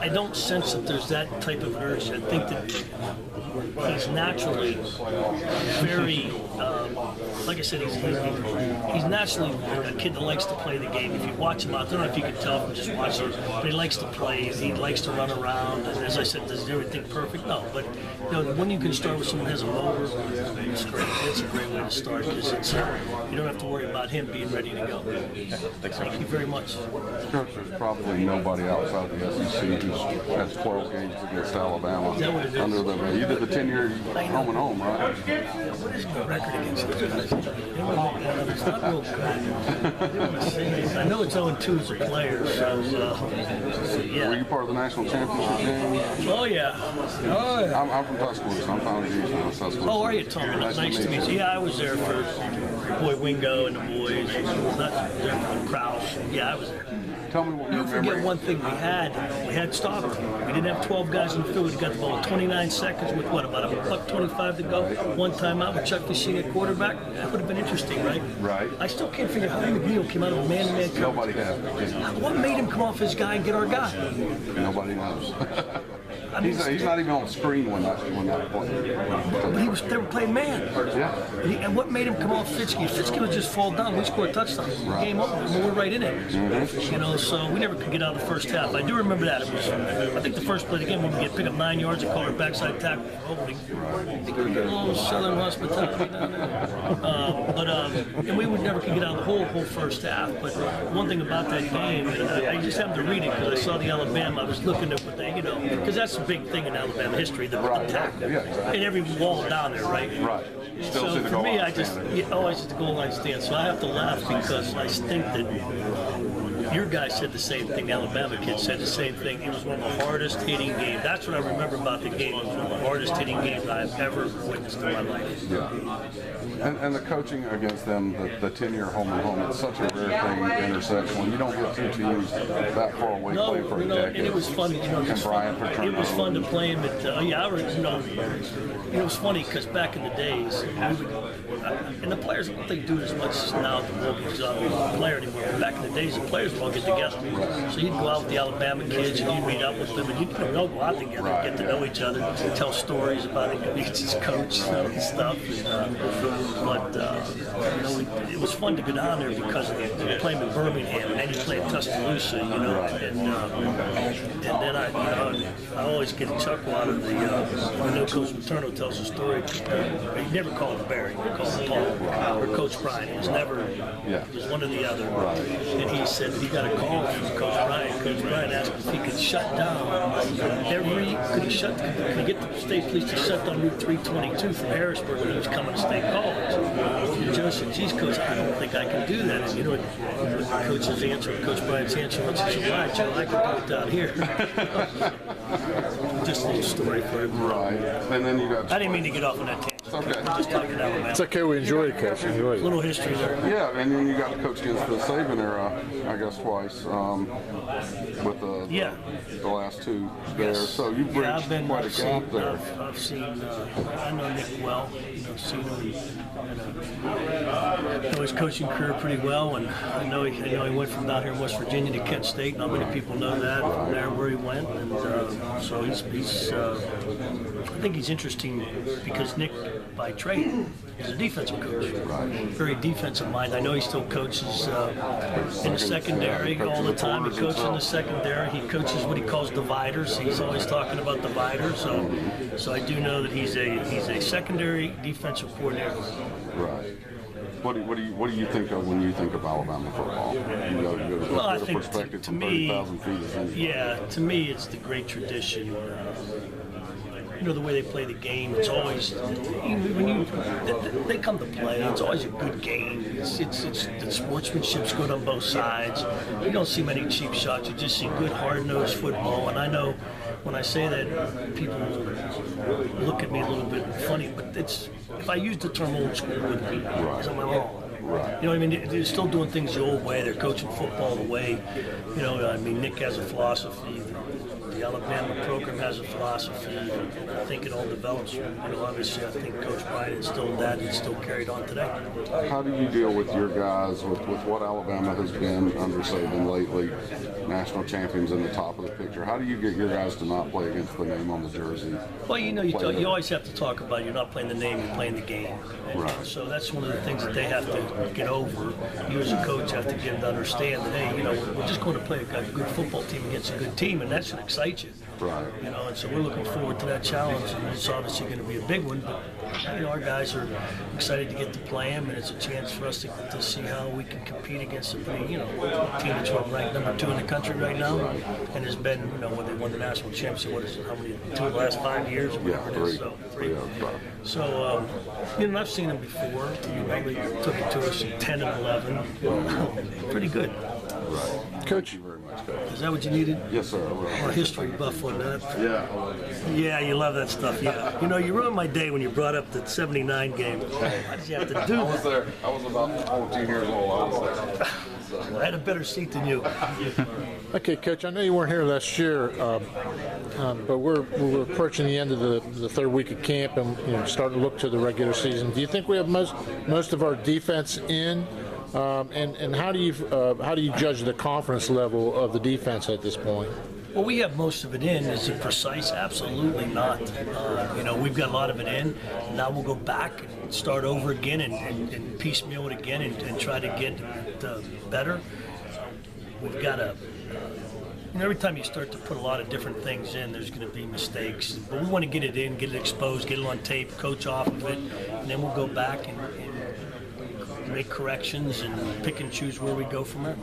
I don't sense that there's that type of urge. I think that he's naturally very, like I said, he's naturally a kid that likes to play the game. If you watch him out, I don't know if you can tell from just watching him, but he likes to play. He likes to run around. And as I said, does everything perfect? No, but when you can start with someone who has a motor, it's great. It's a great way to start because you don't have to worry about him being ready to go. Thank you very much. Coach, there's probably nobody outside the SEC who's had 12 games against Alabama. Is that what it is? You did the 10-year home and home, right? What is the record against those guys? It's not real good. I know it's 0-2 as a player, so yeah. Were you part of the national championship game? Oh yeah. I'm from Tuscaloosa. I'm founding from Tuscaloosa. Oh, are you, Tommy? Nice to meet you. Yeah, I was there for Boy Wingo and the boys. Not there for Kraus. Yeah, I was there. Tell me what you remember. Forget one thing we had stopper. We didn't have 12 guys in the field. We got the ball 29 seconds with about a buck 25 to go. One timeout with Chuck Fishing at quarterback. That would have been interesting, right? Right. I still can't figure out how McNeil came out of a man-to-man coverage. Nobody has. What made him come off his guy and get our guy? Nobody knows. He's not even on screen when that But they were playing man. Yeah. And what made him come off Fitzke? Fitzke would just fall down. We scored a touchdown. Right. Game over. We're right in it. Mm-hmm. So we never could get out of the first half. I do remember that. It was, I think the first play of the game, we would pick up 9 yards and call our backside tackle holding. I think we get a little Southern hospitality down there. And we would never could get out of the whole first half. But one thing about that game, and I just happened to read it because I saw the Alabama. I was looking at what they, because that's a big thing in Alabama history, the tackle. Yeah, exactly. And every wall down there, right? Right. Still so for me, I just always at the goal line stand. So I have to laugh because I think that your guy said the same thing. The Alabama kid said the same thing. It was one of the hardest hitting games. That's what I remember about the game. It was one of the hardest hitting games I've ever witnessed in my life. Yeah. And the coaching against them, the 10-year home and home, it's such a rare thing, intersection. You don't get two teams that far away playing for a decade. And it was fun. It was fun to play him at. It was funny because back in the days, and the players, I don't think do it as much now at the world because I'm not a player anymore. But back in the days, the players would all get together. So you'd go out with the Alabama kids and you'd meet up with them, and you'd all go out together, get to know each other, tell stories about each coach and stuff. It was fun to go down there because of playing in Birmingham, and then you play in Tuscaloosa, and then I always get a chuckle out of I know Coach Materno tells a story. He never called him Barry, he called him Paul, or Coach Brian. It was never, it was one or the other. And he said he got a call from Coach Brian. Coach Brian asked if he could shut down could he get the state police to shut down Route 322 from Harrisburg when he was coming to State College. And Joe said, geez, Coach, I don't think I can do that. And you know what Coach's answer, Coach Brian's answer was, he said, why, Joe, I can do it down here. Just a little story for him. Right. And then you got... I didn't mean to get off on that tangent. Okay. Just talking Alabama. It's okay, we enjoy it, Coach. Enjoy it. Little history there. Yeah, and then you got to coach against the Saban era, I guess twice, with the last two there. Yes. So you've bridged quite a gap there. I've seen, I know Nick well, seen him, know his coaching career pretty well, and I know he went from down here in West Virginia to Kent State. Not many people know that from there where he went, and so he's I think he's interesting because Nick, by trade, is a defensive coach. Very defensive mind. I know he still coaches in the secondary all the time. He coaches in the secondary. He coaches what he calls dividers. He's always talking about dividers. So I do know that he's a secondary defensive coordinator. Right. What do you think of when you think of Alabama football? You go to the perspective to from me, 30,000 feet. Yeah, to me, it's the great tradition. The way they play the game, it's always when they come to play. It's always a good game. It's the sportsmanship's good on both sides. You don't see many cheap shots. You just see good hard-nosed football. And I know when I say that, people look at me a little bit funny, but if I use the term old school, it would be because I'm wrong. Right. You know what I mean? They're still doing things the old way. They're coaching football the way, you know, I mean, Nick has a philosophy. The Alabama program has a philosophy. And I think it all develops. You know, obviously, I think Coach Bryant instilled that and still carried on today. How do you deal with your guys, with what Alabama has been under Saban lately, national champions in the top of the picture? How do you get your guys to not play against the name on the jersey? Well, you know, you always have to talk about you're not playing the name, you're playing the game. And Right. so that's one of the things that they have to get over. You as a coach have to get them to understand that, hey, you know, we're just going to play a good football team against a good team, and that should excite you. Right. You know, and so we're looking forward to that challenge, and it's obviously going to be a big one, but you know, our guys are excited to get to play them, and it's a chance for us to see how we can compete against a pretty, you know, team that's ranked number 2 in the country right now, and has been, you know, when they won the national championship, what is it, how many, 2 of the last 5 years, or whatever it is, so 3. So, you know, I've seen them before. You know, they took it to us in 10 and 11. Pretty good. Right. Coach, Thank you very much, Coach. Is that what you needed? Yes, sir. Or history buff on that? Yeah. Yeah, you love that stuff, yeah. You know, you ruined my day when you brought up the 79 game. Why did you have to do I was that? there. I was about 14 years old. I was there. I had a better seat than you. okay, Coach, I know you weren't here last year, but we're approaching the end of the third week of camp and starting to look to the regular season. Do you think we have most of our defense in? And how do you judge the confidence level of the defense at this point? Well, we have most of it in. Is it precise? Absolutely not. You know, we've got a lot of it in. Now we'll go back and start over again and piecemeal it again and try to get better. We've got to. And every time you start to put a lot of different things in, there's going to be mistakes. But we want to get it in, get it exposed, get it on tape, coach off of it, and then we'll go back and make corrections and pick and choose where we go from there.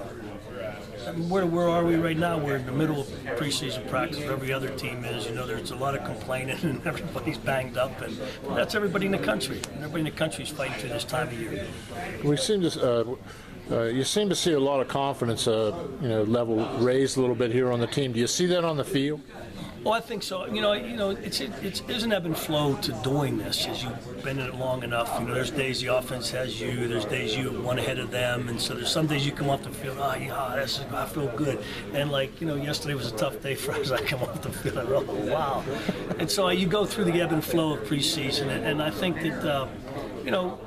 I mean, where are we right now? We're in the middle of preseason practice where every other team is. You know, there's a lot of complaining and everybody's banged up, and that's everybody in the country. And everybody in the country is fighting through this time of year. We seem to you seem to see a lot of confidence level raised a little bit here on the team. Do you see that on the field? Well, I think so. You know, there's an ebb and flow to doing this as you've been in it long enough. You know, there's days the offense has you, there's days you have one ahead of them, and so there's some days you come off the field, I feel good. And like, you know, yesterday was a tough day for us. I come off the field, and oh wow. And so you go through the ebb and flow of preseason, and I think that you know.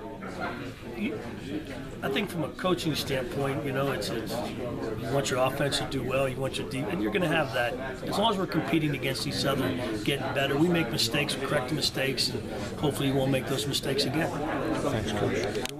I think from a coaching standpoint, you know, it's you want your offense to do well, you want your defense, and you're going to have that. As long as we're competing against each other, getting better, we make mistakes, we correct the mistakes, and hopefully you won't make those mistakes again. Thanks, Coach.